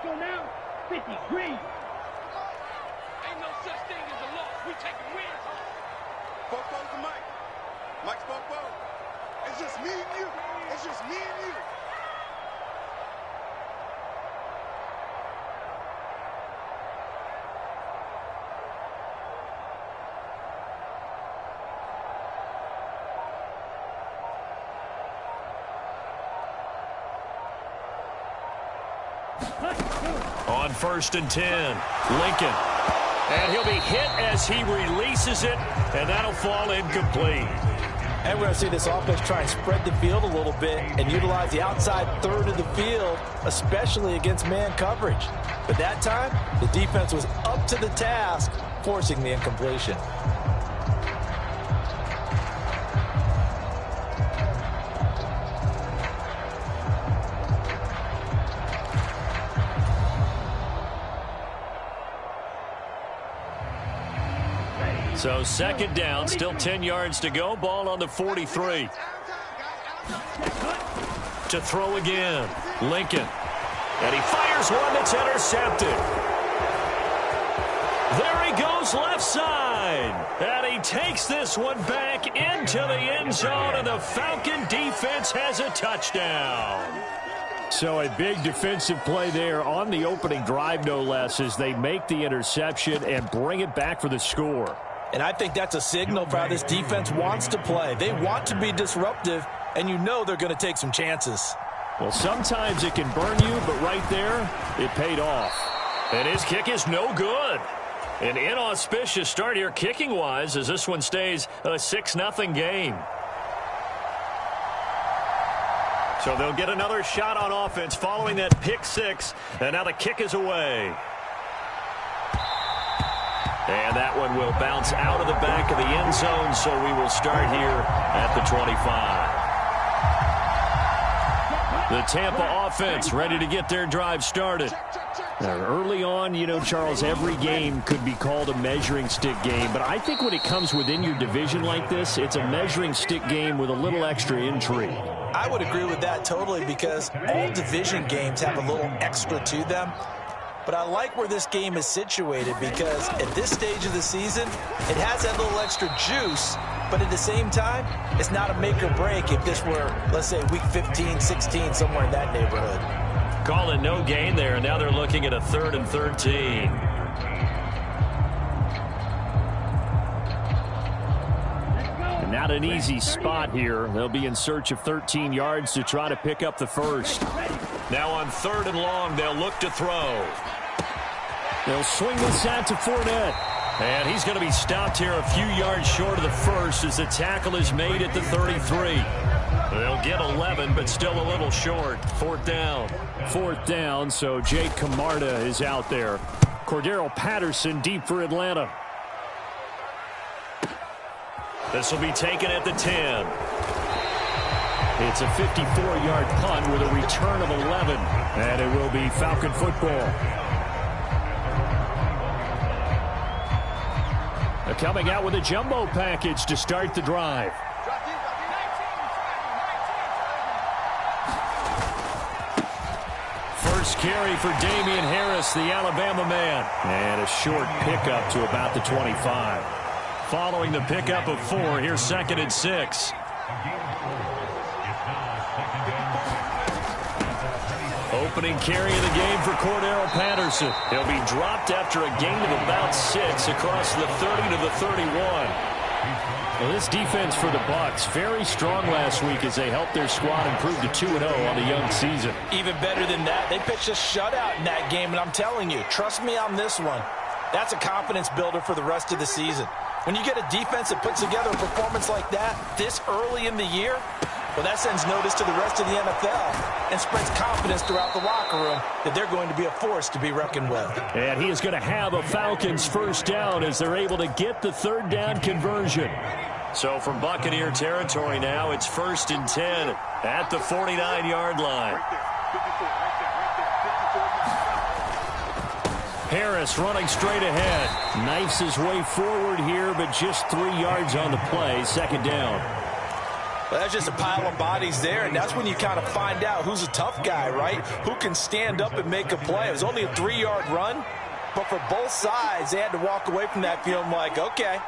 go now, 50 green. Ain't no such thing as a loss. We taking wins home. Fofo's the mic. Mike's Fofo. It's just me and you. It's just me and you. On 1st and 10, Lincoln. And he'll be hit as he releases it, and that'll fall incomplete. And we're going to see this offense try and spread the field a little bit and utilize the outside third of the field, especially against man coverage. But that time, the defense was up to the task, forcing the incompletion. So 2nd down, still 10 yards to go. Ball on the 43. To throw again, Lincoln. And he fires one that's intercepted. There he goes left side. And he takes this one back into the end zone, and the Falcon defense has a touchdown. So a big defensive play there on the opening drive, no less, as they make the interception and bring it back for the score. And I think that's a signal for how this defense wants to play. They want to be disruptive, and you know they're going to take some chances. Well, sometimes it can burn you, but right there, it paid off. And his kick is no good. An inauspicious start here kicking-wise as this one stays a 6-0 game. So they'll get another shot on offense following that pick six, and now the kick is away. And that one will bounce out of the back of the end zone, so we will start here at the 25. The Tampa offense ready to get their drive started. Now, early on, you know, Charles, every game could be called a measuring stick game, but I think when it comes within your division like this, it's a measuring stick game with a little extra intrigue. I would agree with that totally, because all division games have a little extra to them. But I like where this game is situated, because at this stage of the season, it has that little extra juice, but at the same time, it's not a make or break if this were, let's say, week 15, 16, somewhere in that neighborhood. Call it no gain there. Now they're looking at a 3rd and 13. And not an easy spot here. They'll be in search of 13 yards to try to pick up the first. Now on 3rd and long, they'll look to throw. They'll swing this out to Fournette. And he's going to be stopped here a few yards short of the first as the tackle is made at the 33. They'll get 11, but still a little short. 4th down. 4th down, so Jake Camarda is out there. Cordero Patterson deep for Atlanta. This will be taken at the 10. It's a 54-yard punt with a return of 11. And it will be Falcon football. They're coming out with a jumbo package to start the drive. First carry for Damian Harris, the Alabama man. And a short pickup to about the 25. Following the pickup of 4, here's 2nd and 6. Opening carry of the game for Cordero Patterson. He'll be dropped after a gain of about 6 across the 30 to the 31. Well, this defense for the Bucs, very strong last week as they helped their squad improve to 2-0 on the young season. Even better than that, they pitched a shutout in that game, and I'm telling you, trust me on this one, that's a confidence builder for the rest of the season. When you get a defense that puts together a performance like that this early in the year, well, that sends notice to the rest of the NFL and spreads confidence throughout the locker room that they're going to be a force to be reckoned with. And he is going to have a Falcons first down as they're able to get the 3rd down conversion. So from Buccaneer territory now, it's 1st and 10 at the 49-yard line. Harris running straight ahead. Knifes his way forward here, but just 3 yards on the play. 2nd down. Well, that's just a pile of bodies there, and that's when you kind of find out who's a tough guy, right? Who can stand up and make a play. It was only a 3-yard run, but for both sides, they had to walk away from that feeling like, okay,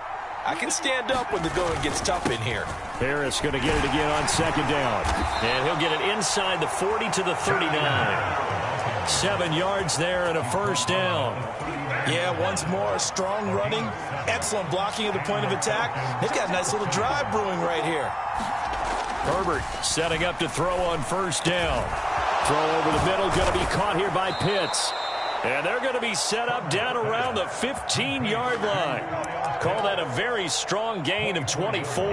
I can stand up when the going gets tough in here. Harris going to get it again on second down. And he'll get it inside the 40 to the 39. 7 yards there and a first down. Yeah, once more, strong running, excellent blocking at the point of attack. They've got a nice little drive brewing right here. Herbert setting up to throw on first down. Throw over the middle, going to be caught here by Pitts. And they're going to be set up down around the 15-yard line. Call that a very strong gain of 24.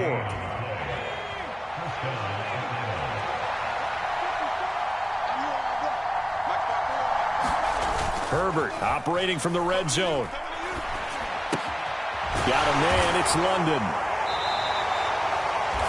Herbert operating from the red zone. Got a man, it's London.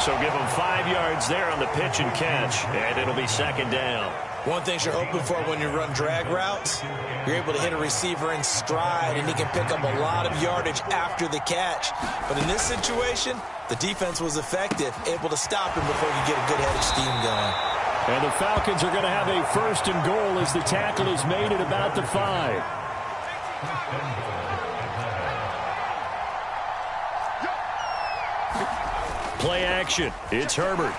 So give him 5 yards there on the pitch and catch, and it'll be second down. One thing you're hoping for when you run drag routes, you're able to hit a receiver in stride, and he can pick up a lot of yardage after the catch. But in this situation, the defense was effective, able to stop him before you get a good head of steam going. And the Falcons are going to have a first and goal as the tackle is made at about the 5. Play action. It's Herbert.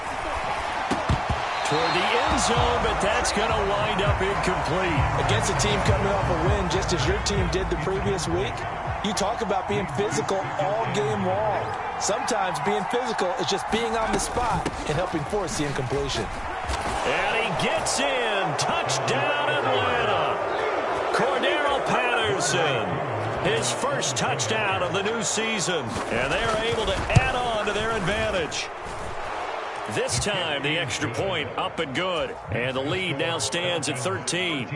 Toward the end zone, but that's going to wind up incomplete. Against a team coming off a win just as your team did the previous week, you talk about being physical all game long. Sometimes being physical is just being on the spot and helping force the incompletion. And he gets in. Touchdown, Atlanta. Cordero Patterson. His first touchdown of the new season. And they are able to add on to their advantage. This time, the extra point up and good. And the lead now stands at 13.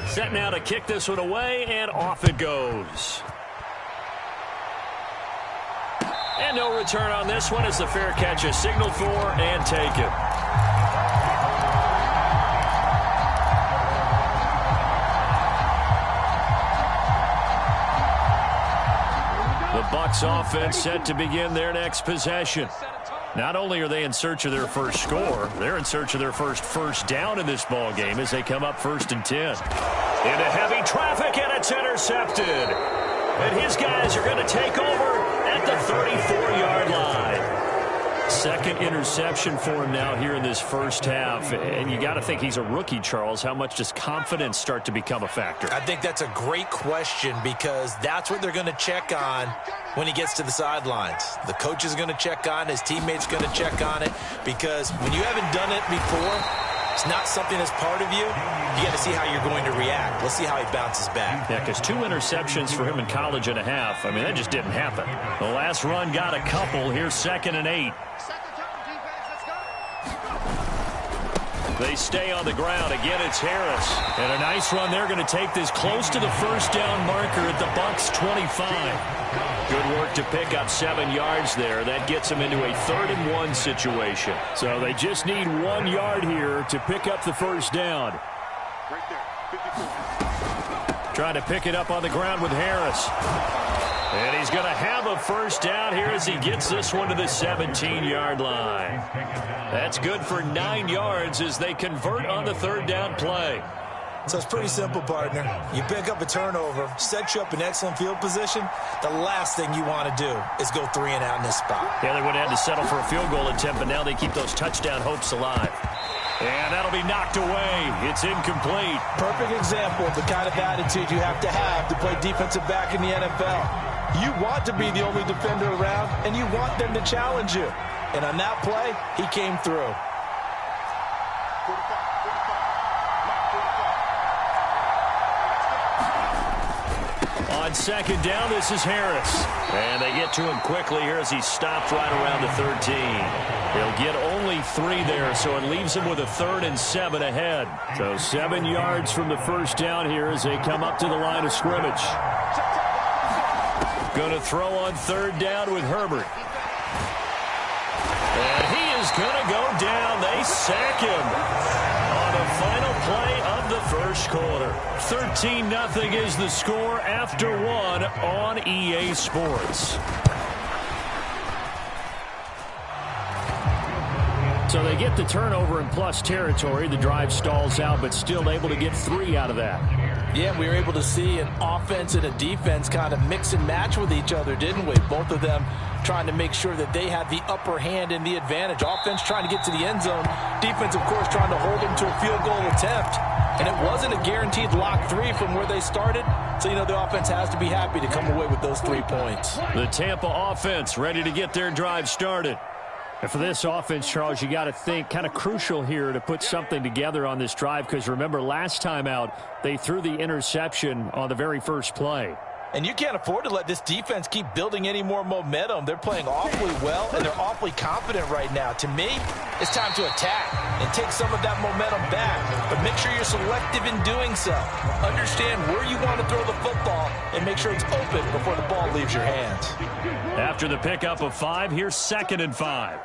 Set now to kick this one away, and off it goes. And no return on this one as the fair catch is signaled for and taken. The Bucs offense set to begin their next possession. Not only are they in search of their first score, they're in search of their first down in this ball game as they come up 1st and 10. Into heavy traffic, and it's intercepted. And his guys are going to take over at the 34-yard line. Second interception for him now here in this first half. And you got to think he's a rookie, Charles. How much does confidence start to become a factor? I think that's a great question because that's what they're going to check on when he gets to the sidelines. The coach is going to check on it. His teammates going to check on it because when you haven't done it before, it's not something that's part of you. You got to see how you're going to react. Let's see how he bounces back. Yeah, because 2 interceptions for him in college and a half. I mean, that just didn't happen. The last run got a couple. Here's 2nd and 8. They stay on the ground. Again, it's Harris. And a nice run. They're going to take this close to the first down marker at the Bucs 25. Good work to pick up 7 yards there. That gets them into a 3rd and 1 situation. So they just need 1 yard here to pick up the first down. Right there, 54. Trying to pick it up on the ground with Harris. And he's going to have a first down here as he gets this one to the 17-yard line. That's good for 9 yards as they convert on the 3rd down play. So it's pretty simple, partner. You pick up a turnover, set you up in excellent field position. The last thing you want to do is go 3 and out in this spot. Yeah, they would have had to settle for a field goal attempt, but now they keep those touchdown hopes alive. And that'll be knocked away. It's incomplete. Perfect example of the kind of attitude you have to play defensive back in the NFL. You want to be the only defender around, and you want them to challenge you. And on that play, he came through. 45. On 2nd down, this is Harris. And they get to him quickly here as he stopped right around the 13. He'll get only 3 there, so it leaves him with a 3rd and 7 ahead. So 7 yards from the first down here as they come up to the line of scrimmage. Going to throw on 3rd down with Herbert. And he is going to go down. They sack him on the final play of the first quarter. 13-0 is the score after 1 on EA Sports. So they get the turnover in plus territory. The drive stalls out, but still able to get 3 out of that. Yeah, we were able to see an offense and a defense kind of mix and match with each other, didn't we? Both of them trying to make sure that they had the upper hand and the advantage. Offense trying to get to the end zone. Defense, of course, trying to hold them to a field goal attempt. And it wasn't a guaranteed lock 3 from where they started. So, you know, the offense has to be happy to come away with those 3 points. The Tampa offense ready to get their drive started. And for this offense, Charles, you got to think kind of crucial here to put something together on this drive, because remember last time out they threw the interception on the very first play. And you can't afford to let this defense keep building any more momentum. They're playing awfully well, and they're awfully confident right now. To me, it's time to attack and take some of that momentum back. But make sure you're selective in doing so. Understand where you want to throw the football and make sure it's open before the ball leaves your hands. After the pickup of 5, here's 2nd and 5.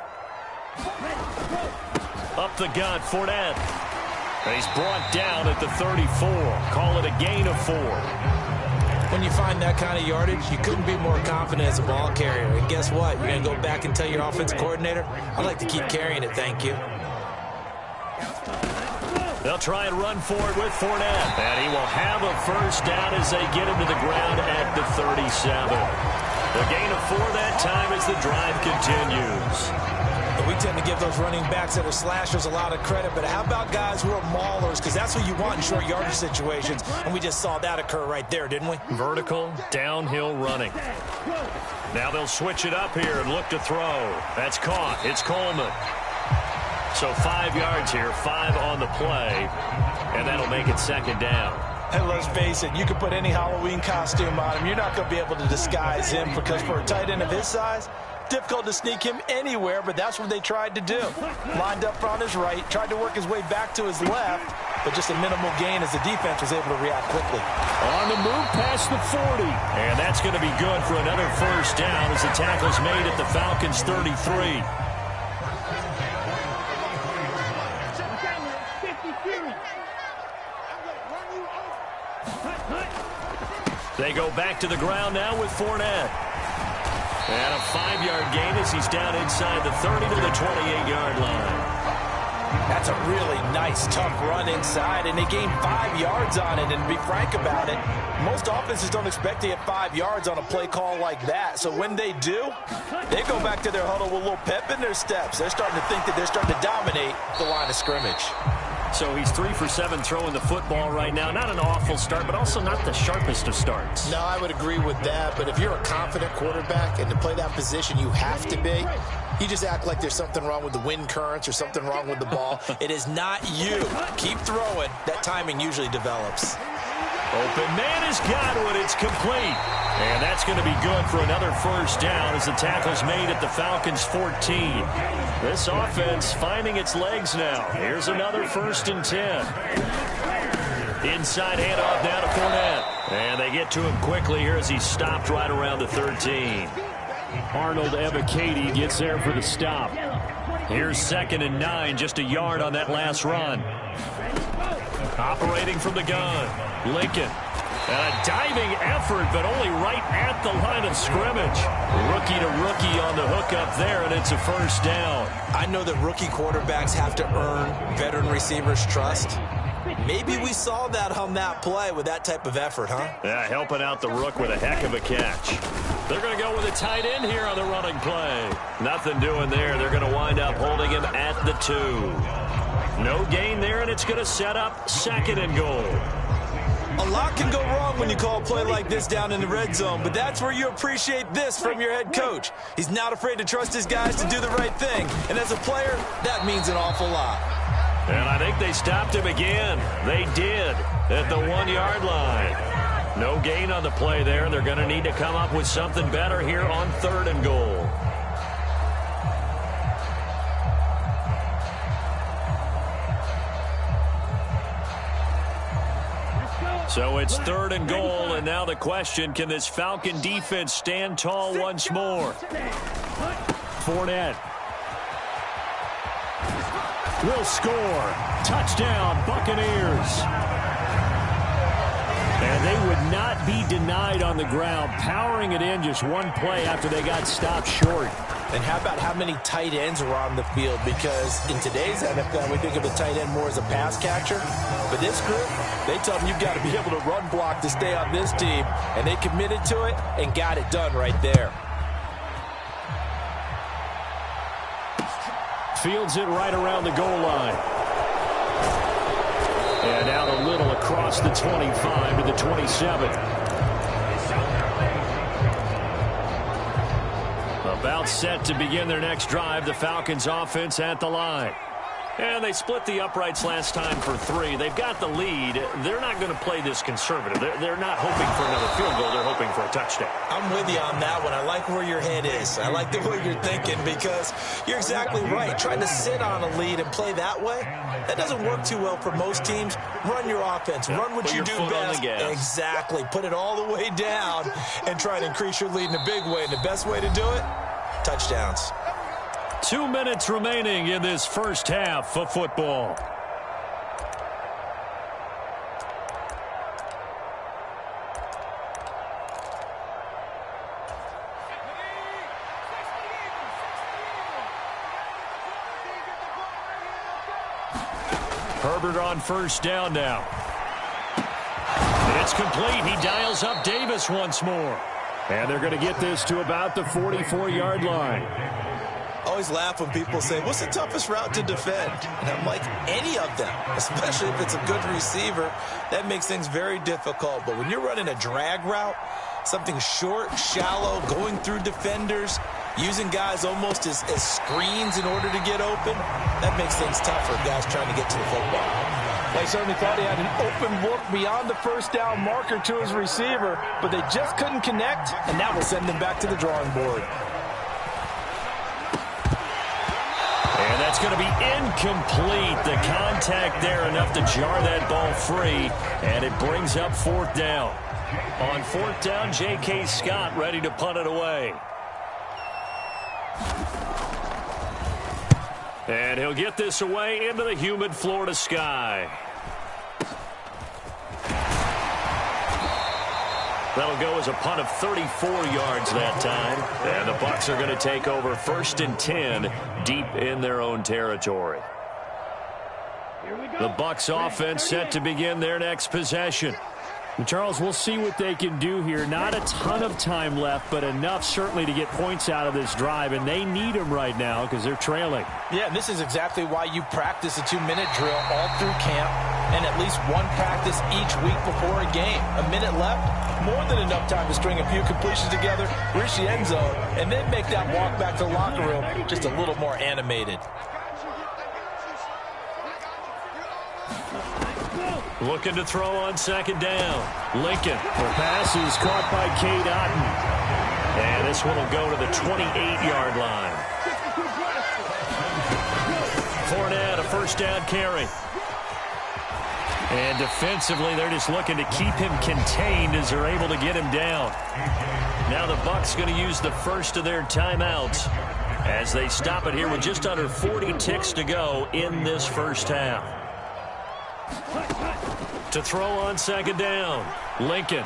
Up the gut, Fournette. He's brought down at the 34. Call it a gain of 4. When you find that kind of yardage, you couldn't be more confident as a ball carrier. And guess what? You're going to go back and tell your offense coordinator, I'd like to keep carrying it, thank you. They'll try and run for it with Fournette. And he will have a first down as they get him to the ground at the 37. The gain of 4 that time as the drive continues. We tend to give those running backs that are slashers a lot of credit, but how about guys who are maulers? Because that's what you want in short yardage situations, and we just saw that occur right there, didn't we? Vertical, downhill running. Now they'll switch it up here and look to throw. That's caught. It's Coleman. So 5 yards here, 5 on the play, and that'll make it 2nd down. And let's face it, you can put any Halloween costume on him. You're not going to be able to disguise him, because for a tight end of his size, difficult to sneak him anywhere, but that's what they tried to do. Lined up on his right, tried to work his way back to his left, but just a minimal gain as the defense was able to react quickly. On the move past the 40. And that's going to be good for another first down as the tackle's made at the Falcons' 33. They go back to the ground now with Fournette. And a 5-yard gain as he's down inside the 30 to the 28-yard line. That's a really nice, tough run inside, and they gained 5 yards on it. And to be frank about it, most offenses don't expect to get 5 yards on a play call like that. So when they do, they go back to their huddle with a little pep in their steps. They're starting to think that they're starting to dominate the line of scrimmage. So he's 3 for 7 throwing the football right now. Not an awful start, but also not the sharpest of starts. No, I would agree with that. But if you're a confident quarterback and to play that position you have to be, you just act like there's something wrong with the wind currents or something wrong with the ball. It is not you. Keep throwing. That timing usually develops. Open man has got one. It's complete. And that's going to be good for another first down as the tackle's made at the Falcons' 14. This offense finding its legs now. Here's another 1st and 10. Inside handoff down to Fournette. And they get to him quickly here as he's stopped right around the 13. Arnold Ebiketie gets there for the stop. Here's 2nd and 9, just a yard on that last run. Operating from the gun, Lincoln. And a diving effort, but only right at the line of scrimmage. Rookie to rookie on the hook up there, and it's a first down. I know that rookie quarterbacks have to earn veteran receivers' trust. Maybe we saw that on that play with that type of effort, huh? Yeah, helping out the rook with a heck of a catch. They're going to go with a tight end here on the running play. Nothing doing there. They're going to wind up holding him at the 2. No gain there, and it's going to set up 2nd and goal. A lot can go wrong when you call a play like this down in the red zone, but that's where you appreciate this from your head coach. He's not afraid to trust his guys to do the right thing, and as a player, that means an awful lot. And I think they stopped him again. They did at the 1-yard line. No gain on the play there. They're going to need to come up with something better here on 3rd and goal. So it's 3rd and goal, and now the question, can this Falcon defense stand tall once more? Fournette will score. Touchdown, Buccaneers. And they would not be denied on the ground, powering it in just one play after they got stopped short. And how about how many tight ends are on the field? Because in today's NFL, we think of a tight end more as a pass catcher. But this group, they tell them you've got to be able to run block to stay on this team. And they committed to it and got it done right there. Fields it right around the goal line. And out a little across the 25 to the 27. About set to begin their next drive. The Falcons offense at the line. And they split the uprights last time for 3. They've got the lead. They're not going to play this conservative. They're not hoping for another field goal. They're hoping for a touchdown. I'm with you on that one. I like where your head is. I like the way you're thinking because you're exactly right. Trying to sit on a lead and play that way, that doesn't work too well for most teams. Run your offense. Run what you do best. Exactly. Put it all the way down and try to increase your lead in a big way. And the best way to do it, touchdowns. 2 minutes remaining in this first half of football. Herbert on first down now. It's complete. He dials up Davis once more. And they're going to get this to about the 44-yard line. Always laugh when people say, what's the toughest route to defend? And I'm like, any of them, especially if it's a good receiver. That makes things very difficult. But when you're running a drag route, something short, shallow, going through defenders, using guys almost as screens in order to get open, that makes things tough for guys trying to get to the football. They certainly thought he had an open look beyond the first down marker to his receiver, but they just couldn't connect, and that will send them back to the drawing board. And that's going to be incomplete. The contact there enough to jar that ball free, and it brings up fourth down. On fourth down, J.K. Scott ready to punt it away. And he'll get this away into the humid Florida sky. That'll go as a punt of 34 yards that time. And the Bucs are going to take over 1st and 10 deep in their own territory. The Bucs offense set to begin their next possession. Charles, we'll see what they can do here. Not a ton of time left, but enough certainly to get points out of this drive, and they need them right now because they're trailing. Yeah, and this is exactly why you practice a 2-minute drill all through camp and at least one practice each week before a game. A minute left, more than enough time to string a few completions together, reach the end zone, and then make that walk back to the locker room just a little more animated. Looking to throw on second down. Lincoln. The pass is caught by Cade Otton. And this one will go to the 28-yard line. Fournette, a first down carry. And defensively, they're just looking to keep him contained as they're able to get him down. Now the Bucs going to use the first of their timeouts as they stop it here with just under 40 ticks to go in this first half. To throw on second down. Lincoln.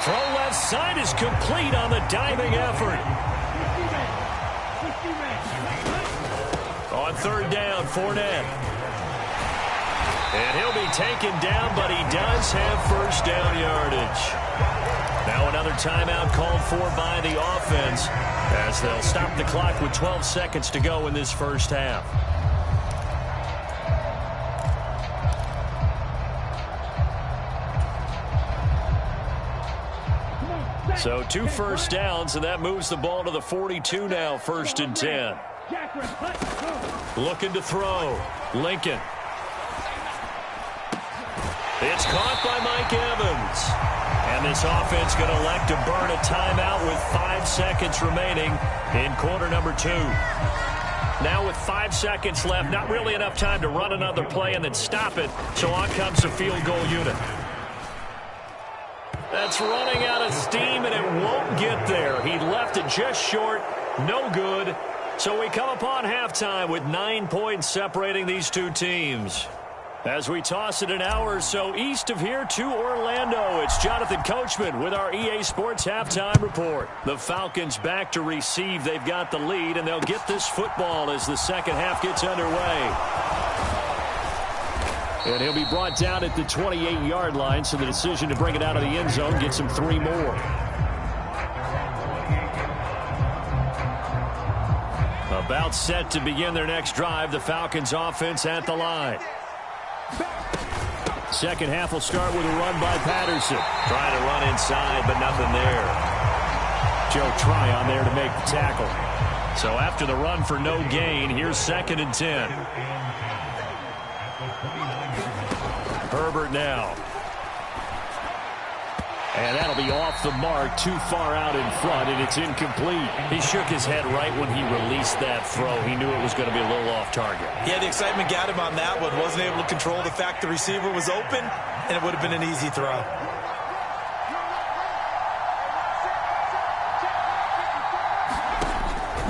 Throw left side is complete on the diving effort. On third down, Fournette. And he'll be taken down, but he does have first down yardage. Now another timeout called for by the offense as they'll stop the clock with 12 seconds to go in this first half. So 2 first downs, and that moves the ball to the 42 now, 1st and 10. Looking to throw. Lincoln. It's caught by Mike Evans. And this offense going to elect to burn a timeout with 5 seconds remaining in quarter number 2. Now with 5 seconds left, not really enough time to run another play and then stop it. So on comes the field goal unit. That's running out of steam, and it won't get there. He left it just short. No good. So we come upon halftime with 9 points separating these two teams. As we toss it an hour or so east of here to Orlando, it's Jonathan Coachman with our EA Sports Halftime Report. The Falcons back to receive. They've got the lead, and they'll get this football as the second half gets underway. And he'll be brought down at the 28-yard line, so the decision to bring it out of the end zone gets him 3 more. About set to begin their next drive, the Falcons offense at the line. Second half will start with a run by Patterson. Trying to run inside, but nothing there. Joe Tryon there to make the tackle. So after the run for no gain, here's 2nd and 10. Herbert now. And that'll be off the mark, too far out in front, and it's incomplete. He shook his head right when he released that throw. He knew it was going to be a little off target. Yeah, the excitement got him on that one. Wasn't able to control the fact the receiver was open, and it would have been an easy throw.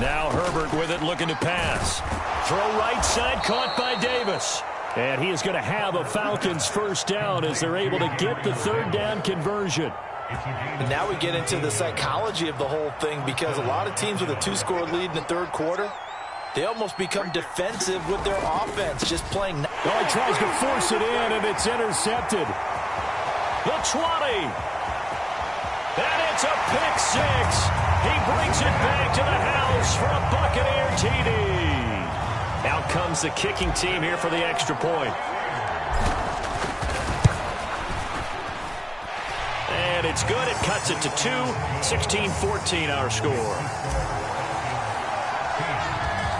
Now Herbert with it, looking to pass. Throw right side, caught by Davis. And he is going to have a Falcons first down as they're able to get the 3rd down conversion. And now we get into the psychology of the whole thing, because a lot of teams with a 2-score lead in the 3rd quarter, they almost become defensive with their offense, just playing. Oh, he tries to force it in, and it's intercepted. The 20. And it's a pick 6. He brings it back to the house for a Buccaneer TD. Out comes the kicking team here for the extra point. And it's good. It cuts it to 2. 16-14 our score.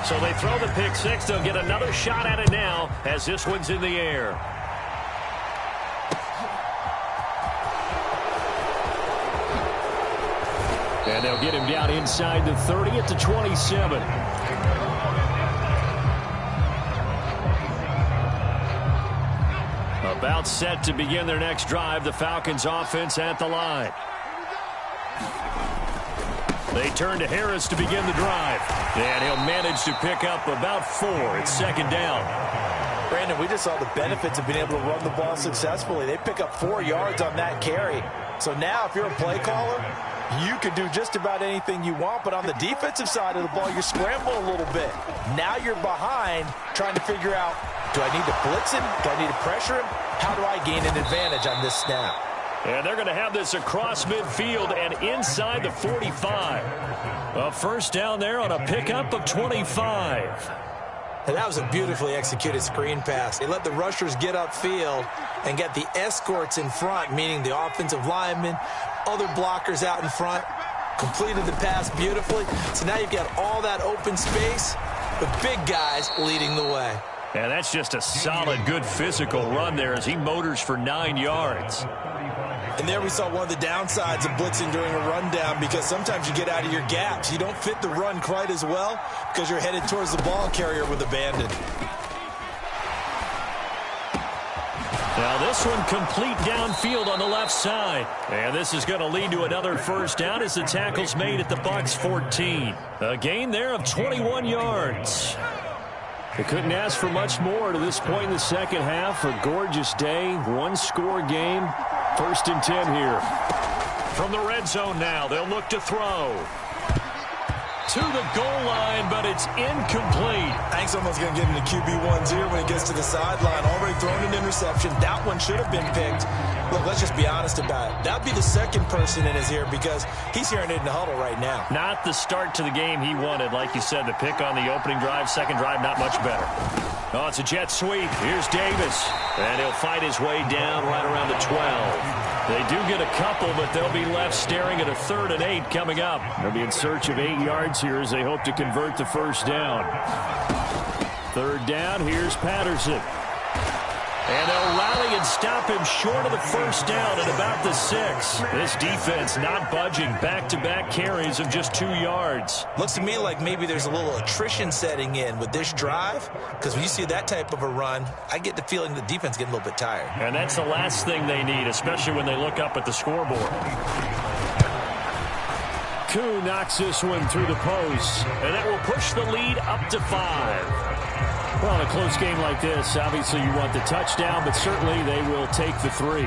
So they throw the pick 6. They'll get another shot at it now as this one's in the air. And they'll get him down inside the 30 at the 27. About set to begin their next drive, the Falcons offense at the line. They turn to Harris to begin the drive. And he'll manage to pick up about 4. It's 2nd down. Brandon, we just saw the benefits of being able to run the ball successfully. They pick up 4 yards on that carry. So now if you're a play caller, you can do just about anything you want. But on the defensive side of the ball, you're scrambling a little bit. Now you're behind trying to figure out, do I need to blitz him? Do I need to pressure him? How do I gain an advantage on this snap? And they're going to have this across midfield and inside the 45. A first down there on a pickup of 25. And that was a beautifully executed screen pass. They let the rushers get upfield and get the escorts in front, meaning the offensive linemen, other blockers out in front, completed the pass beautifully. So now you've got all that open space, the big guys leading the way. And that's just a solid, good physical run there as he motors for 9 yards. And there we saw one of the downsides of blitzing during a rundown, because sometimes you get out of your gaps. You don't fit the run quite as well because you're headed towards the ball carrier with abandon. Now this one complete downfield on the left side. And this is going to lead to another first down as the tackle's made at the Bucs 14. A gain there of 21 yards. They couldn't ask for much more to this point in the second half. A gorgeous day, 1-score game. 1st and 10 here. From the red zone now, they'll look to throw. To the goal line, but it's incomplete. I think someone's going to get into QB1s here when he gets to the sideline. Already thrown an interception. That one should have been picked. Look, let's just be honest about it. That would be the second person in his ear, because he's hearing it in the huddle right now. Not the start to the game he wanted. Like you said, the pick on the opening drive, second drive, not much better. Oh, it's a jet sweep. Here's Davis. And he'll fight his way down right around the 12. They do get a couple, but they'll be left staring at a 3rd and 8 coming up. They'll be in search of 8 yards here as they hope to convert the first down. 3rd down, here's Patterson. And they'll rally and stop him short of the first down at about the 6. This defense not budging. Back-to-back carries of just 2 yards. Looks to me like maybe there's a little attrition setting in with this drive, because when you see that type of a run, I get the feeling the defense getting a little bit tired. And that's the last thing they need, especially when they look up at the scoreboard. Koo knocks this one through the post. And that will push the lead up to 5. Well, in a close game like this, obviously you want the touchdown, but certainly they will take the 3.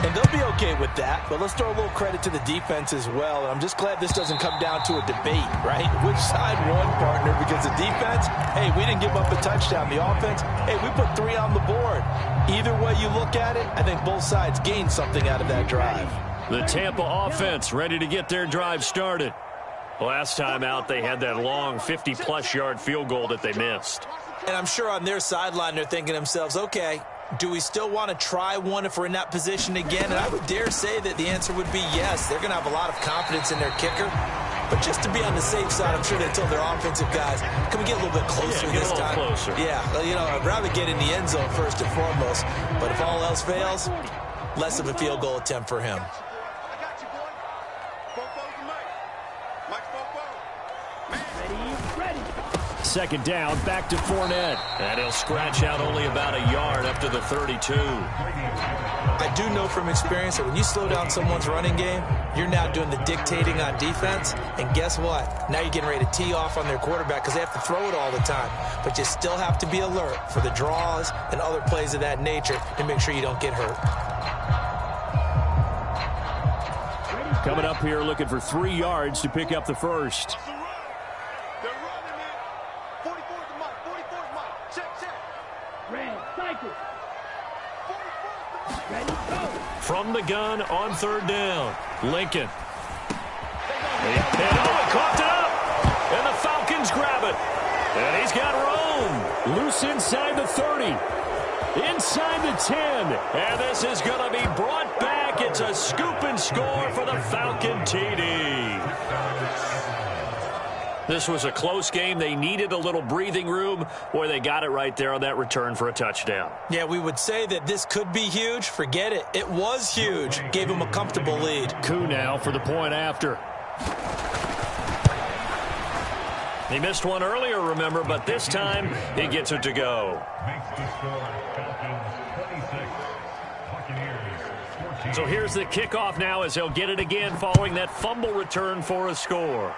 And they'll be okay with that, but let's throw a little credit to the defense as well. I'm just glad this doesn't come down to a debate, right? Which side won, partner? Because the defense, hey, we didn't give up a touchdown. The offense, hey, we put 3 on the board. Either way you look at it, I think both sides gained something out of that drive. The Tampa offense ready to get their drive started. Last time out, they had that long 50-plus yard field goal that they missed. And I'm sure on their sideline they're thinking to themselves, okay, do we still want to try one if we're in that position again? And I would dare say that the answer would be yes. They're going to have a lot of confidence in their kicker. But just to be on the safe side, I'm sure they told their offensive guys, can we get a little bit closer this time? Closer. Yeah, you know, I'd rather get in the end zone first and foremost. But if all else fails, less of a field goal attempt for him. Second down, back to Fournette. And he'll scratch out only about a yard up to the 32. I do know from experience that when you slow down someone's running game, you're now doing the dictating on defense. And guess what? Now you're getting ready to tee off on their quarterback because they have to throw it all the time. But you still have to be alert for the draws and other plays of that nature to make sure you don't get hurt. Coming up here looking for 3 yards to pick up the first. From the gun on third down, Lincoln. He coughed it up, and the Falcons grab it. And he's got Rome. Loose inside the 30, inside the 10. And this is going to be brought back. It's a scoop and score for the Falcon TD. This was a close game. They needed a little breathing room. Boy, they got it right there on that return for a touchdown. Yeah, we would say that this could be huge. Forget it. It was huge. Gave him a comfortable lead. Coup now for the point after. He missed one earlier, remember, but this time he gets it to go. So here's the kickoff now as he'll get it again following that fumble return for a score.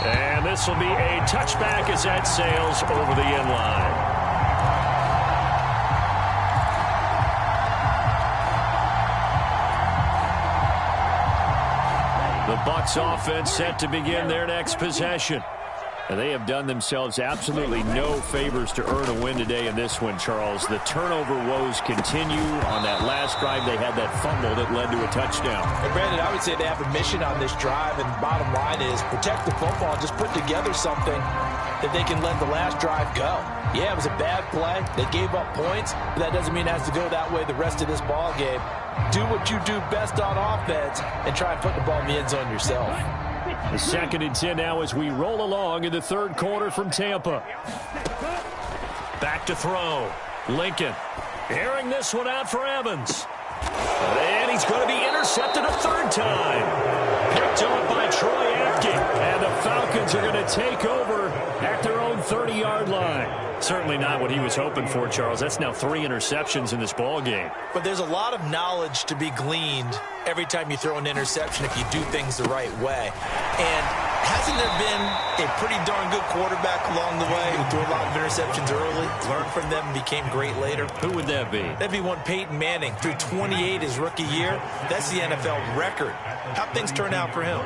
And this will be a touchback as that sails over the end line. The Bucs offense set to begin their next possession. And they have done themselves absolutely no favors to earn a win today in this one, Charles. The turnover woes continue. On that last drive, they had that fumble that led to a touchdown. And Brandon, I would say they have a mission on this drive, and the bottom line is protect the football, just put together something that they can let the last drive go. Yeah, it was a bad play. They gave up points, but that doesn't mean it has to go that way the rest of this ball game. Do what you do best on offense and try and put the ball in the end zone yourself. The 2nd and 10 now as we roll along in the third quarter from Tampa. Back to throw. Lincoln airing this one out for Evans. And he's going to be intercepted a third time. Picked up by Troy Apke. And the Falcons are going to take over at their own 30-yard line. Certainly not what he was hoping for, Charles. That's now 3 interceptions in this ball game. But there's a lot of knowledge to be gleaned every time you throw an interception if you do things the right way. And hasn't there been a pretty darn good quarterback along the way who threw a lot of interceptions early, learned from them, and became great later? Who would that be? That'd be one Peyton Manning. Threw 28 his rookie year. That's the NFL record. How'd things turn out for him?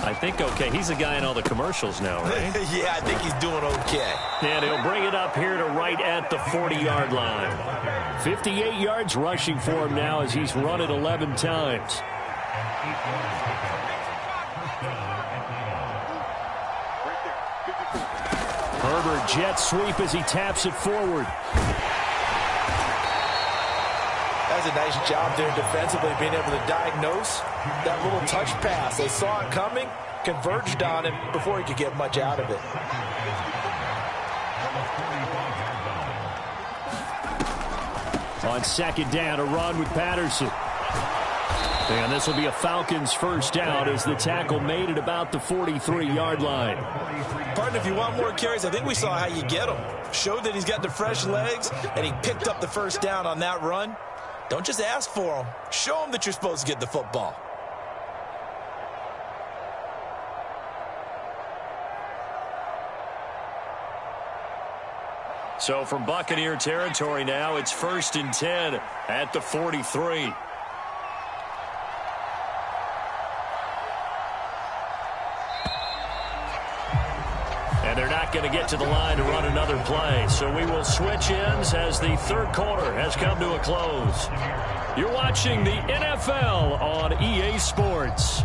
I think okay. He's the guy in all the commercials now, right? Yeah, I think he's doing okay. And he'll bring it up here to right at the 40-yard line. 58 yards rushing for him now as he's run it 11 times. Herbert jet sweep as he taps it forward. That's a nice job there defensively, being able to diagnose that little touch pass. They saw it coming, converged on him before he could get much out of it. On 2nd down, a run with Patterson. And this will be a Falcons first down as the tackle made at about the 43-yard line. Partner, if you want more carries, I think we saw how you get him. Showed that he's got the fresh legs, and he picked up the first down on that run. Don't just ask for him. Show him that you're supposed to get the football. So from Buccaneer territory now, it's 1st and 10 at the 43. And they're not going to get to the line to run another play. So we will switch ends as the third quarter has come to a close. You're watching the NFL on EA Sports.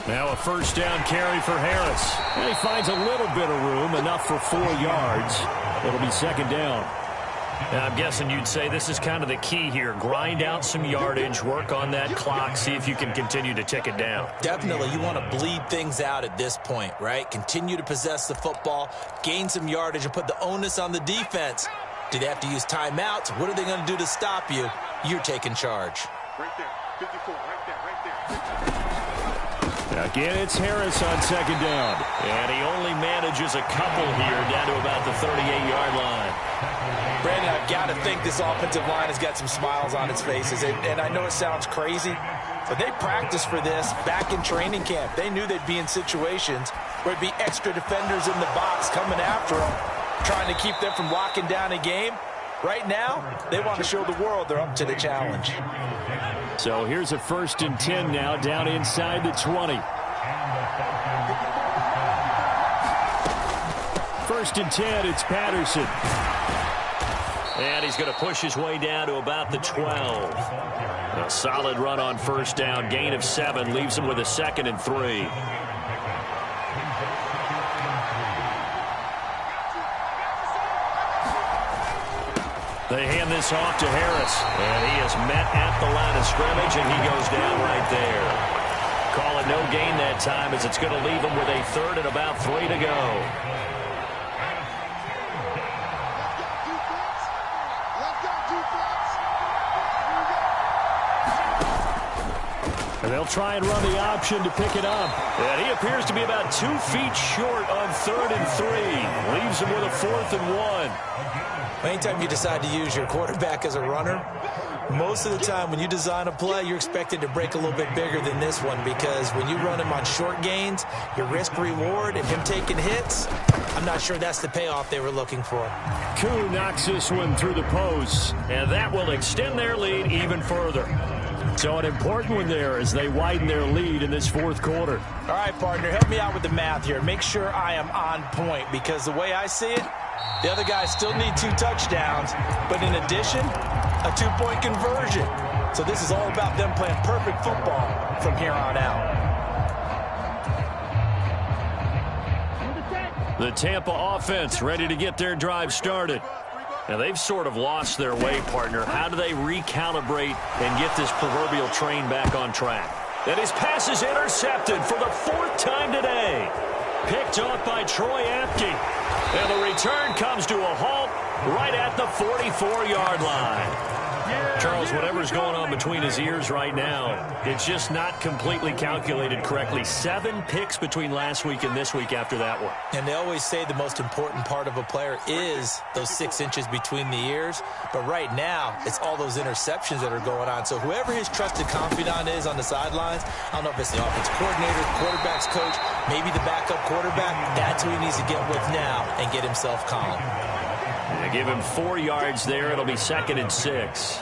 Now a first down carry for Harris. And he finds a little bit of room, enough for 4 yards. It'll be second down. Now I'm guessing you'd say this is kind of the key here. Grind out some yardage, work on that clock, see if you can continue to tick it down. Definitely. You want to bleed things out at this point, right? Continue to possess the football, gain some yardage, and put the onus on the defense. Do they have to use timeouts? What are they going to do to stop you? You're taking charge. Right there. 54. Right there. Right there. Again, it's Harris on second down. And he only manages a couple here down to about the 38-yard line. Brandon, I've got to think this offensive line has got some smiles on its faces. And I know it sounds crazy, but they practiced for this back in training camp. They knew they'd be in situations where it'd be extra defenders in the box coming after them, trying to keep them from locking down a game. Right now, they want to show the world they're up to the challenge. So here's a 1st and 10 now, down inside the 20. 1st and 10, it's Patterson. And he's going to push his way down to about the 12. A solid run on first down, gain of 7, leaves him with a 2nd and 3. They hand this off to Harris, and he is met at the line of scrimmage, and he goes down right there. Call it no gain that time, as it's going to leave him with a 3rd and about 3 to go. And they'll try and run the option to pick it up. And he appears to be about 2 feet short on 3rd and 3. Leaves him with a 4th and 1. Anytime you decide to use your quarterback as a runner, most of the time when you design a play, you're expected to break a little bit bigger than this one, because when you run him on short gains, your risk-reward and him taking hits, I'm not sure that's the payoff they were looking for. Koo knocks this one through the posts, and that will extend their lead even further. So an important one there as they widen their lead in this 4th quarter. All right, partner, help me out with the math here. Make sure I am on point, because the way I see it, the other guys still need 2 touchdowns, but in addition, a 2-point conversion. So this is all about them playing perfect football from here on out. The Tampa offense ready to get their drive started. Now, they've sort of lost their way, partner. How do they recalibrate and get this proverbial train back on track? And his pass is intercepted for the 4th time today. Picked off by Troy Apke. And the return comes to a halt right at the 44-yard line. Charles, whatever's going on between his ears right now, it's just not completely calculated correctly. 7 picks between last week and this week after that one. And they always say the most important part of a player is those 6 inches between the ears. But right now, it's all those interceptions that are going on. So whoever his trusted confidant is on the sidelines, I don't know if it's the offensive coordinator, quarterback's coach, maybe the backup quarterback, that's who he needs to get with now and get himself calm. They give him 4 yards there. It'll be 2nd and 6.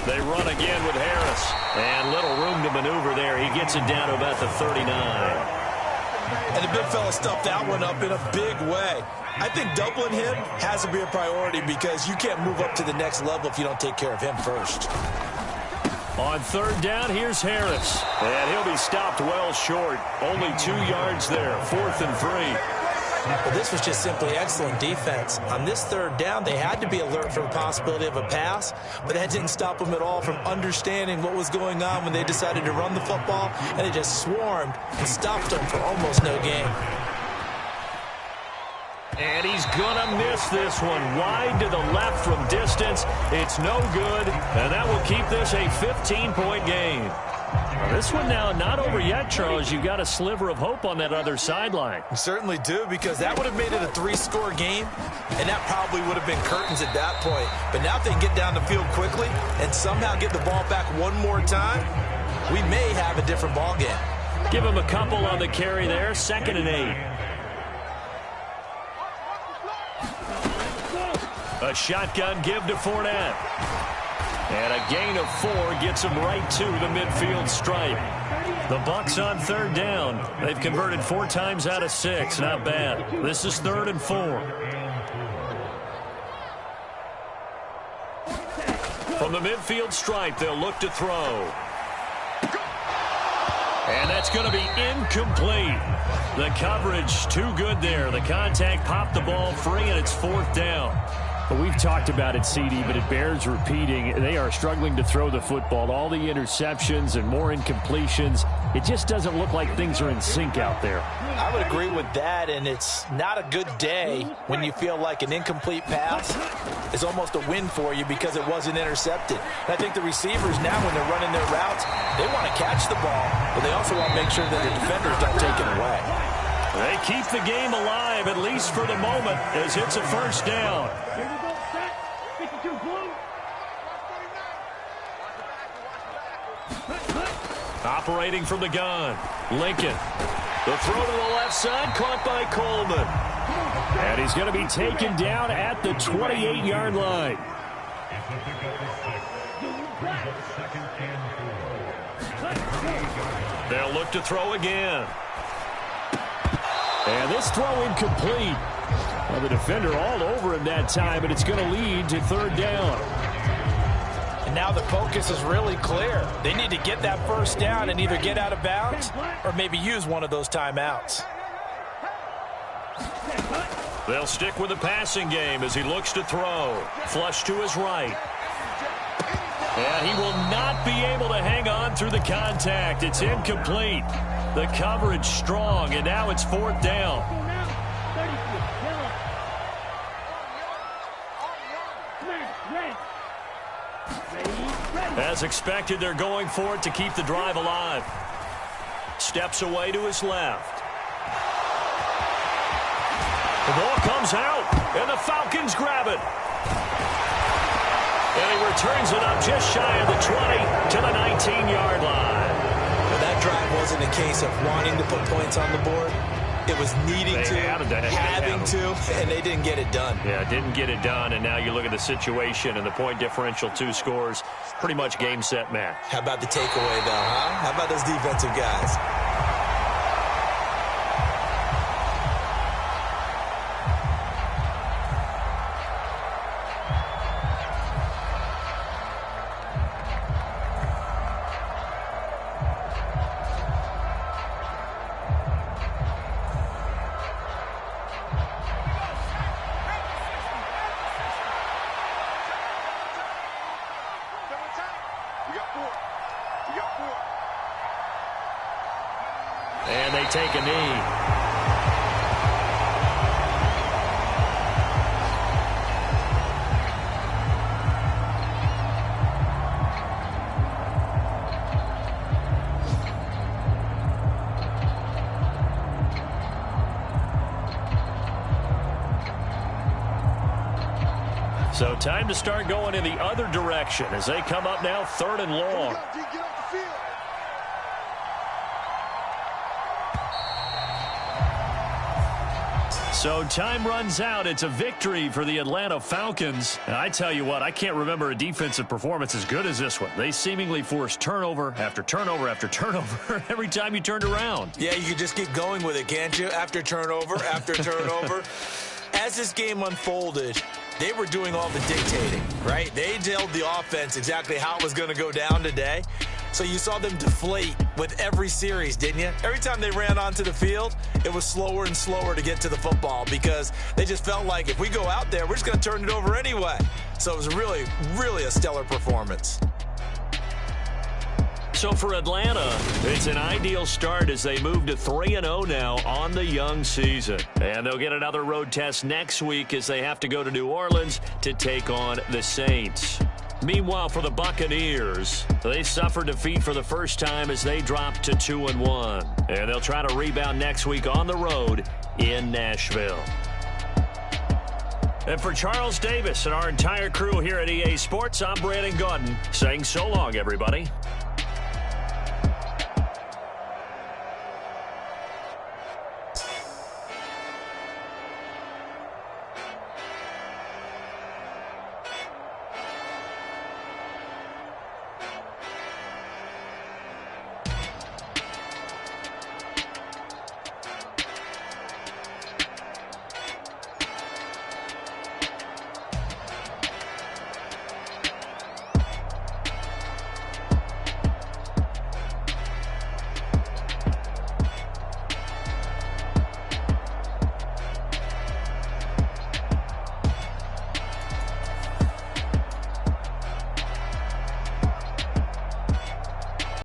They run again with Harris. And little room to maneuver there. He gets it down to about the 39. And the big fella stuffed that one up in a big way. I think doubling him has to be a priority, because you can't move up to the next level if you don't take care of him first. On 3rd down, here's Harris. And he'll be stopped well short. Only 2 yards there. 4th and 3. Well, this was just simply excellent defense. On this 3rd down, they had to be alert for the possibility of a pass, but that didn't stop them at all from understanding what was going on when they decided to run the football, and they just swarmed and stopped them for almost no gain. And he's going to miss this one. Wide to the left from distance. It's no good, and that will keep this a 15-point game. Well, this one now not over yet, Charles. You've got a sliver of hope on that other sideline. You certainly do, because that would have made it a 3-score game, and that probably would have been curtains at that point. But now if they can get down the field quickly and somehow get the ball back one more time, we may have a different ball game. Give him a couple on the carry there, 2nd and 8. A shotgun give to Fournette. And a gain of 4 gets him right to the midfield stripe. The Bucs on 3rd down. They've converted 4 times out of 6. Not bad. This is 3rd and 4. From the midfield stripe, they'll look to throw. And that's going to be incomplete. The coverage too good there. The contact popped the ball free, and it's 4th down. Well, we've talked about it, CD, but it bears repeating. They are struggling to throw the football. All the interceptions and more incompletions. It just doesn't look like things are in sync out there. I would agree with that, and it's not a good day when you feel like an incomplete pass is almost a win for you because it wasn't intercepted. And I think the receivers now, when they're running their routes, they want to catch the ball, but they also want to make sure that the defenders don't take it away. They keep the game alive, at least for the moment, as it's a 1st down. Operating from the gun, Lincoln. The throw to the left side, caught by Coleman. And he's going to be taken down at the 28-yard line. They'll look to throw again. And this throw incomplete. Well, the defender all over him that time, but it's going to lead to 3rd down. And now the focus is really clear. They need to get that 1st down and either get out of bounds or maybe use one of those timeouts. They'll stick with the passing game as he looks to throw. Flush to his right. And he will not be able to hang on through the contact. It's incomplete. The coverage strong, and now it's 4th down. As expected, they're going for it to keep the drive alive. Steps away to his left. The ball comes out, and the Falcons grab it. And he returns it up just shy of the 20 to the 19-yard line. Well, that drive wasn't a case of wanting to put points on the board. It was needing to, having to, and they didn't get it done. Yeah, didn't get it done, and now you look at the situation and the point differential, 2 scores, pretty much game, set, match. How about the takeaway, though, huh? How about those defensive guys? And they take a knee. So time to start going in the other direction as they come up now 3rd and long. So time runs out. It's a victory for the Atlanta Falcons. And I tell you what, I can't remember a defensive performance as good as this one. They seemingly forced turnover after turnover after turnover every time you turned around. Yeah, you can just keep going with it, can't you? After turnover, after turnover. As this game unfolded, they were doing all the dictating, right? They told the offense exactly how it was going to go down today. So you saw them deflate with every series, didn't you? Every time they ran onto the field, it was slower and slower to get to the football because they just felt like if we go out there, we're just going to turn it over anyway. So it was really, really a stellar performance. So for Atlanta, it's an ideal start as they move to 3-0 now on the young season. And they'll get another road test next week as they have to go to New Orleans to take on the Saints. Meanwhile, for the Buccaneers, they suffered defeat for the first time as they dropped to 2-1. And they'll try to rebound next week on the road in Nashville. And for Charles Davis and our entire crew here at EA Sports, I'm Brandon Gaudin saying so long, everybody.